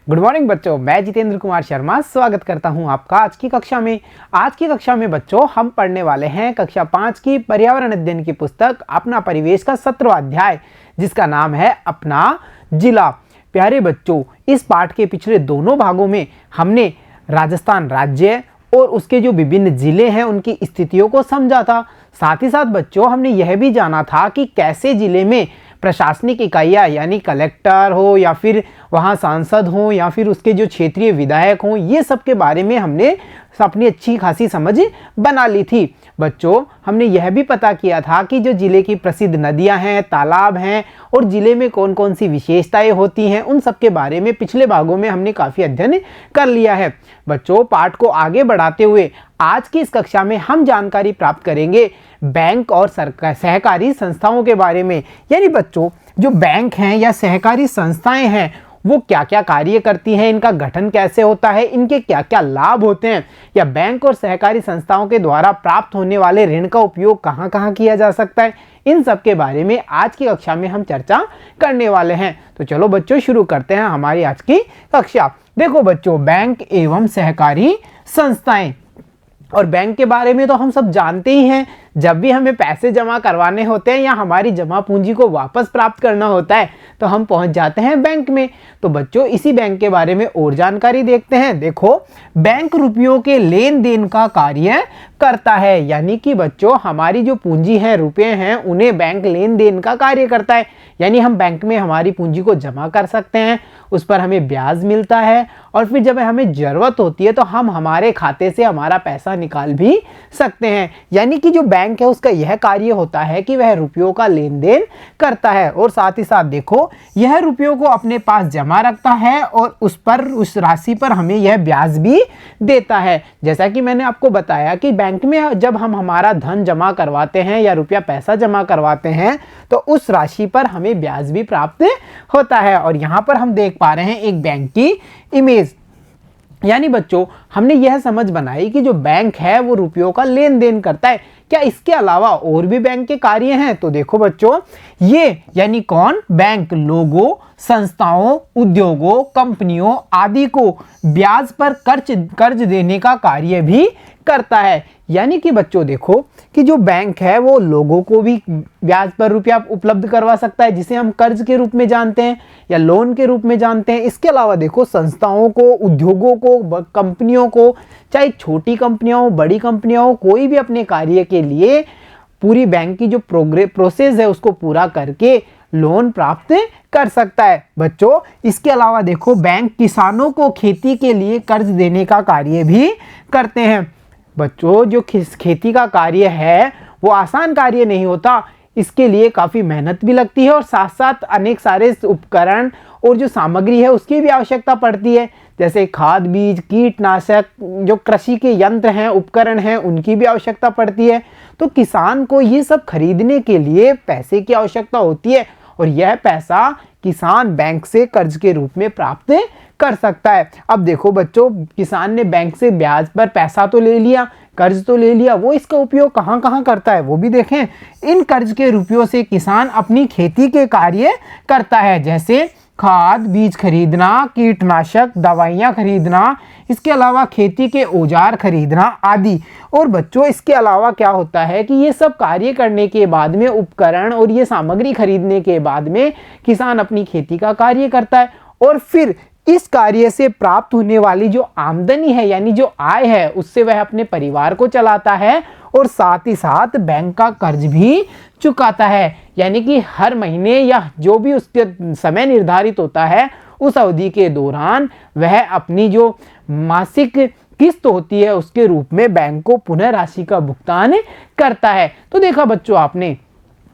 Good morning बच्चों, मैं जितेंद्र कुमार शर्मा स्वागत करता हूं आपका आज की कक्षा में। आज की कक्षा में बच्चों हम पढ़ने वाले हैं कक्षा 5 की पर्यावरण अध्ययन की पुस्तक अपना परिवेश का 17वां अध्याय, जिसका नाम है अपना जिला। प्यारे बच्चों, इस पाठ के पिछले दोनों भागों में हमने राजस्थान राज्य और उसके जो विभिन्न जिले हैं उनकी स्थितियों को समझा था। साथ ही साथ बच्चों हमने यह भी जाना था कि कैसे जिले में प्रशासनिक इकाइयाँ यानी कलेक्टर हो या फिर वहाँ सांसद हो या फिर उसके जो क्षेत्रीय विधायक हों, ये सब के बारे में हमने अपनी अच्छी खासी समझ बना ली थी। बच्चों हमने यह भी पता किया था कि जो जिले की प्रसिद्ध नदियां हैं, तालाब हैं और जिले में कौन कौन सी विशेषताएं होती हैं, उन सब के बारे में पिछले भागों में हमने काफ़ी अध्ययन कर लिया है। बच्चों पाठ को आगे बढ़ाते हुए आज की इस कक्षा में हम जानकारी प्राप्त करेंगे बैंक और सहकारी संस्थाओं के बारे में। यानी बच्चों जो बैंक हैं या सहकारी संस्थाएं हैं वो क्या क्या कार्य करती हैं, इनका गठन कैसे होता है, इनके क्या क्या लाभ होते हैं, या बैंक और सहकारी संस्थाओं के द्वारा प्राप्त होने वाले ऋण का उपयोग कहाँ कहाँ किया जा सकता है, इन सब के बारे में आज की कक्षा में हम चर्चा करने वाले हैं। तो चलो बच्चों शुरू करते हैं हमारी आज की कक्षा। देखो बच्चों, बैंक एवं सहकारी संस्थाएं, और बैंक के बारे में तो हम सब जानते ही हैं। जब भी हमें पैसे जमा करवाने होते हैं या हमारी जमा पूंजी को वापस प्राप्त करना होता है तो हम पहुंच जाते हैं बैंक में। तो बच्चों इसी बैंक के बारे में और जानकारी देखते हैं। देखो, बैंक रुपयों के लेन देन का कार्य करता है, यानी कि बच्चों हमारी जो पूंजी है, रुपए हैं, उन्हें बैंक लेन देन का कार्य करता है। यानी हम बैंक में हमारी पूंजी को जमा कर सकते हैं, उस पर हमें ब्याज मिलता है और फिर जब हमें ज़रूरत होती है तो हम हमारे खाते से हमारा पैसा निकाल भी सकते हैं। यानी कि जो बैंक है उसका यह कार्य होता है कि वह रुपयों का लेन देन करता है और साथ ही साथ देखो यह रुपयों को अपने पास जमा रखता है और उस राशि पर हमें यह ब्याज भी देता है। जैसा कि मैंने आपको बताया कि बैंक में जब हम हमारा धन जमा करवाते हैं या रुपया पैसा जमा करवाते हैं तो उस राशि पर हमें ब्याज भी प्राप्त होता है। और यहाँ पर हम देख पा रहे हैं एक बैंक की इमेज। यानी बच्चों हमने यह समझ बनाई कि जो बैंक है वो रुपयों का लेन देन करता है। क्या इसके अलावा और भी बैंक के कार्य हैं? तो देखो बच्चों, ये यानी कौन, बैंक लोगों, संस्थाओं, उद्योगों, कंपनियों आदि को ब्याज पर कर्ज देने का कार्य भी करता है। यानी कि बच्चों देखो कि जो बैंक है वो लोगों को भी ब्याज पर रुपया उपलब्ध करवा सकता है, जिसे हम कर्ज के रूप में जानते हैं या लोन के रूप में जानते हैं। इसके अलावा देखो संस्थाओं को, उद्योगों को, कंपनियों को, चाहे छोटी कंपनियां हो, बड़ी कंपनियां हो, कोई भी अपने कार्य के लिए पूरी बैंक की जो प्रोसेस है उसको पूरा करके लोन प्राप्त कर सकता है। बच्चों इसके अलावा देखो बैंक किसानों को खेती के लिए कर्ज देने का कार्य भी करते हैं। बच्चों जो खेती का कार्य है वो आसान कार्य नहीं होता, इसके लिए काफ़ी मेहनत भी लगती है और साथ साथ अनेक सारे उपकरण और जो सामग्री है उसकी भी आवश्यकता पड़ती है, जैसे खाद, बीज, कीटनाशक, जो कृषि के यंत्र हैं, उपकरण हैं, उनकी भी आवश्यकता पड़ती है। तो किसान को ये सब खरीदने के लिए पैसे की आवश्यकता होती है और यह पैसा किसान बैंक से कर्ज के रूप में प्राप्त कर सकता है। अब देखो बच्चों, किसान ने बैंक से ब्याज पर पैसा तो ले लिया, कर्ज तो ले लिया, वो इसका उपयोग कहाँ कहाँ करता है वो भी देखें। इन कर्ज के रुपयों से किसान अपनी खेती के कार्य करता है, जैसे खाद, बीज खरीदना, कीटनाशक, दवाइयाँ खरीदना, इसके अलावा खेती के औजार खरीदना आदि। और बच्चों इसके अलावा क्या होता है कि ये सब कार्य करने के बाद में, उपकरण और ये सामग्री खरीदने के बाद में किसान अपनी खेती का कार्य करता है और फिर इस कार्य से प्राप्त होने वाली जो आमदनी है यानी जो आय है उससे वह अपने परिवार को चलाता है और साथ ही साथ बैंक का कर्ज भी चुकाता है। यानी कि हर महीने या जो भी उसके समय निर्धारित होता है उस अवधि के दौरान वह अपनी जो मासिक किस्त होती है उसके रूप में बैंक को पुनः राशि का भुगतान करता है। तो देखा बच्चों आपने,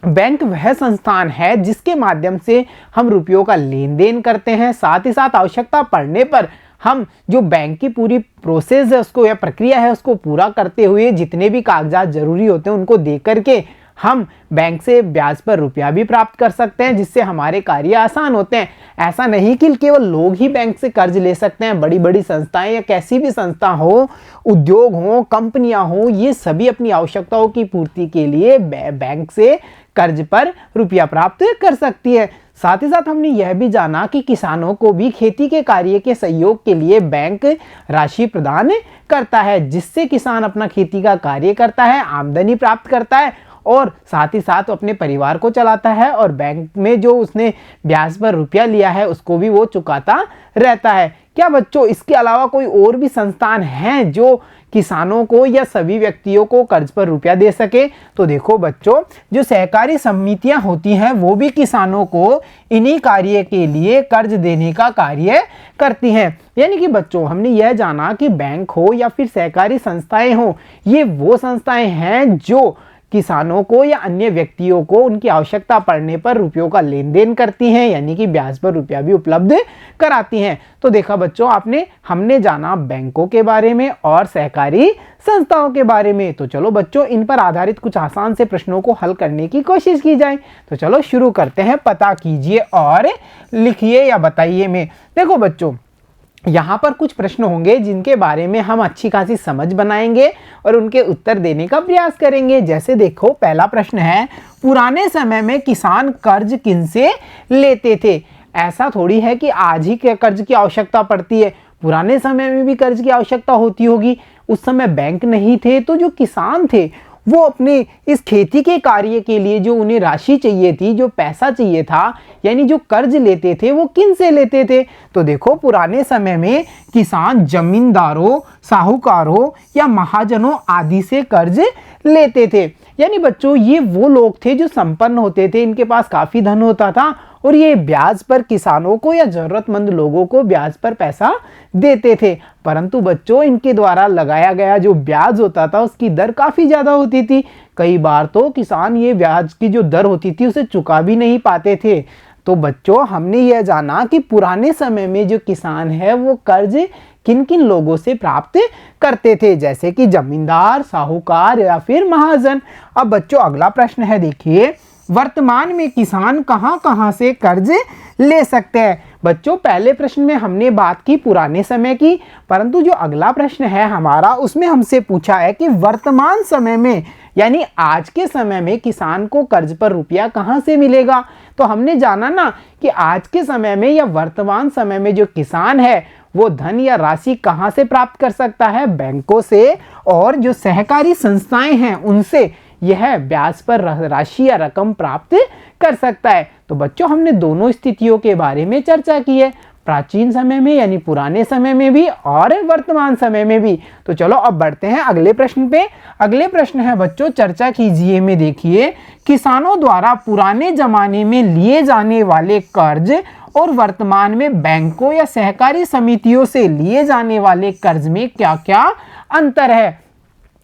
बैंक वह संस्थान है जिसके माध्यम से हम रुपयों का लेन देन करते हैं, साथ ही साथ आवश्यकता पड़ने पर हम जो बैंक की पूरी प्रोसेस है उसको या प्रक्रिया है उसको पूरा करते हुए जितने भी कागजात जरूरी होते हैं उनको दे करके हम बैंक से ब्याज पर रुपया भी प्राप्त कर सकते हैं, जिससे हमारे कार्य आसान होते हैं। ऐसा नहीं कि केवल लोग ही बैंक से कर्ज ले सकते हैं, बड़ी बड़ी संस्थाएं या कैसी भी संस्था हो, उद्योग हो, कंपनियां हो, ये सभी अपनी आवश्यकताओं की पूर्ति के लिए बैंक से कर्ज पर रुपया प्राप्त कर सकती है। साथ ही साथ हमने यह भी जाना कि किसानों को भी खेती के कार्य के सहयोग के लिए बैंक राशि प्रदान करता है, जिससे किसान अपना खेती का कार्य करता है, आमदनी प्राप्त करता है और साथ ही साथ अपने परिवार को चलाता है और बैंक में जो उसने ब्याज पर रुपया लिया है उसको भी वो चुकाता रहता है। क्या बच्चों इसके अलावा कोई और भी संस्थान हैं जो किसानों को या सभी व्यक्तियों को कर्ज पर रुपया दे सके? तो देखो बच्चों, जो सहकारी समितियां होती हैं वो भी किसानों को इन्हीं कार्य के लिए कर्ज देने का कार्य करती हैं। यानी कि बच्चों हमने यह जाना कि बैंक हो या फिर सहकारी संस्थाएं हो, ये वो संस्थाएं हैं जो किसानों को या अन्य व्यक्तियों को उनकी आवश्यकता पड़ने पर रुपयों का लेन देन करती हैं, यानी कि ब्याज पर रुपया भी उपलब्ध कराती हैं। तो देखा बच्चों हमने जाना बैंकों के बारे में और सहकारी संस्थाओं के बारे में। तो चलो बच्चों इन पर आधारित कुछ आसान से प्रश्नों को हल करने की कोशिश की जाए। तो चलो शुरू करते हैं। पता कीजिए और लिखिए या बताइए में। देखो बच्चों, यहाँ पर कुछ प्रश्न होंगे जिनके बारे में हम अच्छी खासी समझ बनाएंगे और उनके उत्तर देने का प्रयास करेंगे। जैसे देखो, पहला प्रश्न है, पुराने समय में किसान कर्ज किनसे लेते थे? ऐसा थोड़ी है कि आज ही के कर्ज की आवश्यकता पड़ती है, पुराने समय में भी कर्ज की आवश्यकता होती होगी। उस समय बैंक नहीं थे तो जो किसान थे वो अपने इस खेती के कार्य के लिए जो उन्हें राशि चाहिए थी, जो पैसा चाहिए था, यानी जो कर्ज लेते थे, वो किन से लेते थे? तो देखो, पुराने समय में किसान जमींदारों, साहूकारों या महाजनों आदि से कर्ज लेते थे। यानी बच्चों ये वो लोग थे जो संपन्न होते थे, इनके पास काफी धन होता था और ये ब्याज पर किसानों को या जरूरतमंद लोगों को ब्याज पर पैसा देते थे। परंतु बच्चों इनके द्वारा लगाया गया जो ब्याज होता था उसकी दर काफी ज्यादा होती थी। कई बार तो किसान ये ब्याज की जो दर होती थी उसे चुका भी नहीं पाते थे। तो बच्चों हमने यह जाना कि पुराने समय में जो किसान है वो कर्ज किन किन लोगों से प्राप्त करते थे, जैसे कि जमींदार, साहूकार या फिर महाजन। अब बच्चों अगला प्रश्न है, देखिए, वर्तमान में किसान कहां कहां से कर्ज ले सकते हैं? बच्चों पहले प्रश्न में हमने बात की पुराने समय की, परंतु जो अगला प्रश्न है हमारा उसमें हमसे पूछा है कि वर्तमान समय में यानी आज के समय में किसान को कर्ज पर रुपया कहां से मिलेगा? तो हमने जाना ना कि आज के समय में या वर्तमान समय में जो किसान है वो धन या राशि कहां से प्राप्त कर सकता है? बैंकों से और जो सहकारी संस्थाएं हैं उनसे यह ब्याज पर राशि या रकम प्राप्त कर सकता है। तो बच्चों हमने दोनों स्थितियों के बारे में चर्चा की है, प्राचीन समय में यानी पुराने समय में भी और वर्तमान समय में भी। तो चलो अब बढ़ते हैं अगले प्रश्न पे। अगले प्रश्न है बच्चों, चर्चा कीजिए में। देखिए, किसानों द्वारा पुराने जमाने में लिए जाने वाले कर्ज और वर्तमान में बैंकों या सहकारी समितियों से लिए जाने वाले कर्ज में क्या क्या अंतर है?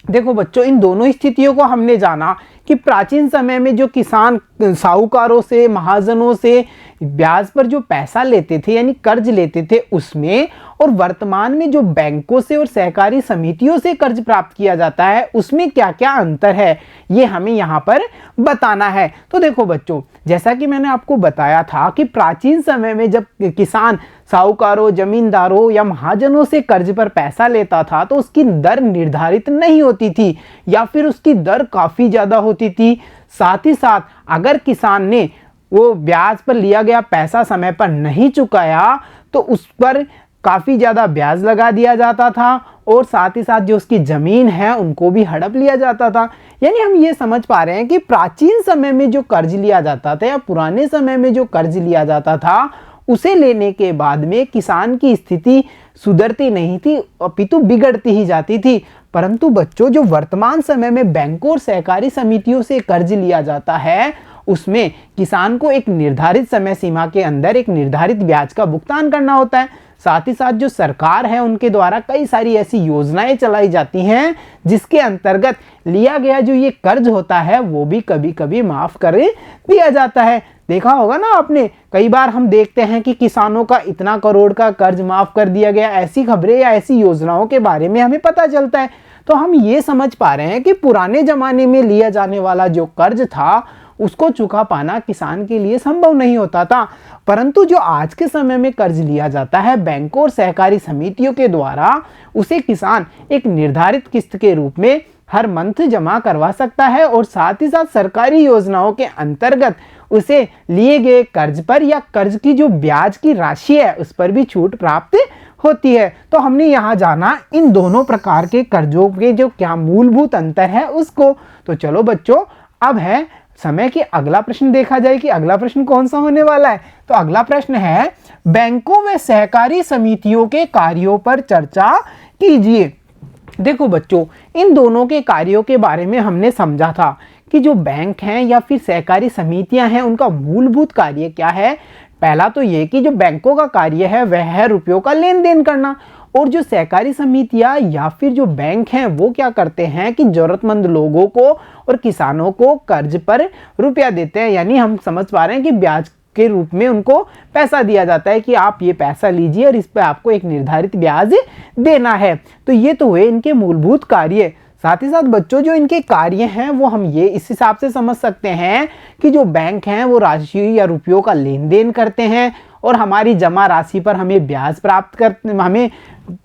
देखो बच्चों, इन दोनों स्थितियों को हमने जाना कि प्राचीन समय में जो किसान साहूकारों से, महाजनों से ब्याज पर जो पैसा लेते थे यानी कर्ज लेते थे उसमें, और वर्तमान में जो बैंकों से और सहकारी समितियों से कर्ज प्राप्त किया जाता है उसमें क्या क्या अंतर है, ये हमें यहाँ पर बताना है। तो देखो बच्चों, जैसा कि मैंने आपको बताया था कि प्राचीन समय में जब किसान साहूकारों, जमींदारों या महाजनों से कर्ज पर पैसा लेता था तो उसकी दर निर्धारित नहीं होती थी या फिर उसकी दर काफ़ी ज़्यादा होती थी। साथ ही साथ अगर किसान ने वो ब्याज पर लिया गया पैसा समय पर नहीं चुकाया तो उस पर काफ़ी ज़्यादा ब्याज लगा दिया जाता था और साथ ही साथ जो उसकी ज़मीन है उनको भी हड़प लिया जाता था। यानी हम ये समझ पा रहे हैं कि प्राचीन समय में जो कर्ज लिया जाता था या पुराने समय में जो कर्ज लिया जाता था उसे लेने के बाद में किसान की स्थिति सुधरती नहीं थी, अपितु बिगड़ती ही जाती थी। परंतु बच्चों, जो वर्तमान समय में बैंकों और सहकारी समितियों से कर्ज लिया जाता है उसमें किसान को एक निर्धारित समय सीमा के अंदर एक निर्धारित ब्याज का भुगतान करना होता है। साथ ही साथ जो सरकार है उनके द्वारा कई सारी ऐसी योजनाएं चलाई जाती हैं जिसके अंतर्गत लिया गया जो ये कर्ज होता है वो भी कभी कभी माफ कर दिया जाता है। देखा होगा ना आपने, कई बार हम देखते हैं कि किसानों का इतना करोड़ का कर्ज माफ कर दिया गया, ऐसी खबरें या ऐसी योजनाओं के बारे में हमें पता चलता है। तो हम ये समझ पा रहे हैं कि पुराने जमाने में लिया जाने वाला जो कर्ज था उसको चुका पाना किसान के लिए संभव नहीं होता था, परंतु जो आज के समय में कर्ज लिया जाता है बैंकों और सहकारी समितियों के द्वारा उसे किसान एक निर्धारित किस्त के रूप में हर मंथ जमा करवा सकता है और साथ ही साथ सरकारी योजनाओं के अंतर्गत उसे लिए गए कर्ज पर या कर्ज की जो ब्याज की राशि है उस पर भी छूट प्राप्त होती है। तो हमने यहाँ जाना इन दोनों प्रकार के कर्जों के जो क्या मूलभूत अंतर है उसको। तो चलो बच्चों, अब है समय कि अगला प्रश्न देखा जाए कि अगला प्रश्न कौन सा होने वाला है। तो अगला प्रश्न है, बैंकों व सहकारी समितियों के कार्यों पर चर्चा कीजिए। देखो बच्चों, इन दोनों के कार्यों के बारे में हमने समझा था कि जो बैंक हैं या फिर सहकारी समितियां हैं उनका मूलभूत कार्य क्या है। पहला तो ये कि जो बैंकों का कार्य है वह है रुपयों का लेन देन करना, और जो सहकारी समितियां या फिर जो बैंक हैं वो क्या करते हैं कि जरूरतमंद लोगों को और किसानों को कर्ज पर रुपया देते हैं। यानी हम समझ पा रहे हैं कि ब्याज के रूप में उनको पैसा दिया जाता है कि आप ये पैसा लीजिए और इस पर आपको एक निर्धारित ब्याज देना है। तो ये तो हुए इनके मूलभूत कार्य। साथ ही साथ बच्चों, जो इनके कार्य हैं वो हम ये इस हिसाब से समझ सकते हैं कि जो बैंक हैं वो राशि या रुपयों का लेन देन करते हैं और हमारी जमा राशि पर हमें ब्याज प्राप्त करते, हमें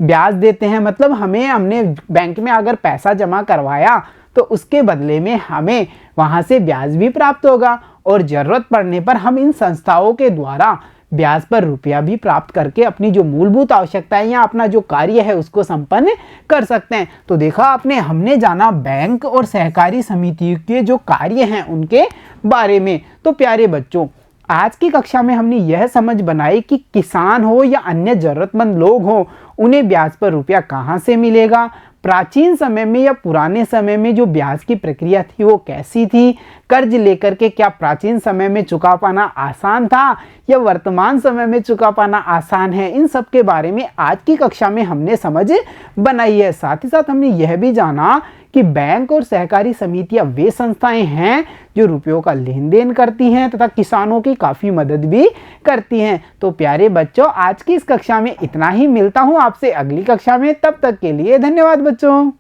ब्याज देते हैं। मतलब हमने बैंक में अगर पैसा जमा करवाया तो उसके बदले में हमें वहाँ से ब्याज भी प्राप्त होगा और ज़रूरत पड़ने पर हम इन संस्थाओं के द्वारा ब्याज पर रुपया भी प्राप्त करके अपनी जो मूलभूत आवश्यकताएं या अपना जो कार्य है उसको संपन्न कर सकते हैं। तो देखा आपने, हमने जाना बैंक और सहकारी समिति के जो कार्य हैं उनके बारे में। तो प्यारे बच्चों, आज की कक्षा में हमने यह समझ बनाई कि किसान हो या अन्य जरूरतमंद लोग हो, उन्हें ब्याज पर रुपया कहाँ से मिलेगा, प्राचीन समय में या पुराने समय में जो ब्याज की प्रक्रिया थी वो कैसी थी, कर्ज लेकर के क्या प्राचीन समय में चुका पाना आसान था या वर्तमान समय में चुका पाना आसान है। इन सब के बारे में आज की कक्षा में हमने समझ बनाई है। साथ ही साथ हमने यह भी जाना कि बैंक और सहकारी समितियां वे संस्थाएं हैं जो रुपयों का लेन देन करती हैं तथा किसानों की काफ़ी मदद भी करती हैं। तो प्यारे बच्चों, आज की इस कक्षा में इतना ही। मिलता हूं आपसे अगली कक्षा में, तब तक के लिए धन्यवाद बच्चों।